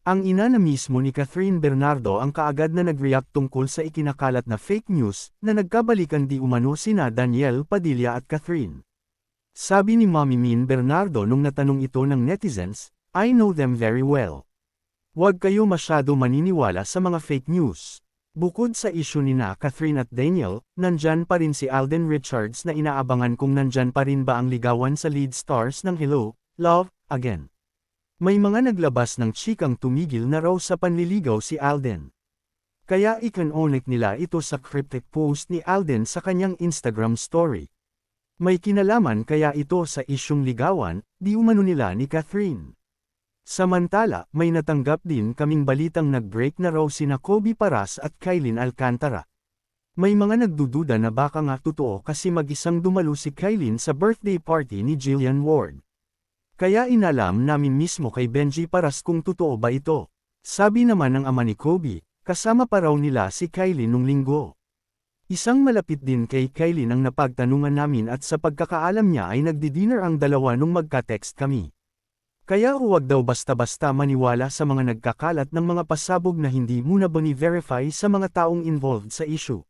Ang ina na mismo ni Catherine Bernardo ang kaagad na nag-react tungkol sa ikinakalat na fake news na nagkabalikan di umano sina Daniel Padilla at Catherine. Sabi ni Mommy Min Bernardo nung natanong ito ng netizens, "I know them very well. Huwag kayo masyado maniniwala sa mga fake news." Bukod sa isyu ni na Catherine at Daniel, nandyan pa rin si Alden Richards na inaabangan kung nandyan pa rin ba ang ligawan sa lead stars ng Hello, Love, Again. May mga naglabas ng chikang tumigil na raw sa panliligaw si Alden. Kaya ikinonik nila ito sa cryptic post ni Alden sa kanyang Instagram story. May kinalaman kaya ito sa isyung ligawan, di umano nila ni Catherine. Samantala, may natanggap din kaming balitang nag-break na raw sina Kobe Paras at Kylene Alcantara. May mga nagdududa na baka nga totoo kasi mag-isang dumalo si Kylene sa birthday party ni Jillian Ward. Kaya inalam namin mismo kay Benji Paras kung totoo ba ito. Sabi naman ng ama ni Kobe, kasama pa raw nila si Kylene nung linggo. Isang malapit din kay Kylene ang napagtanungan namin at sa pagkakaalam niya ay nagdi-dinner ang dalawa nung magka-text kami. Kaya huwag daw basta-basta maniwala sa mga nagkakalat ng mga pasabog na hindi muna boni-verify sa mga taong involved sa issue.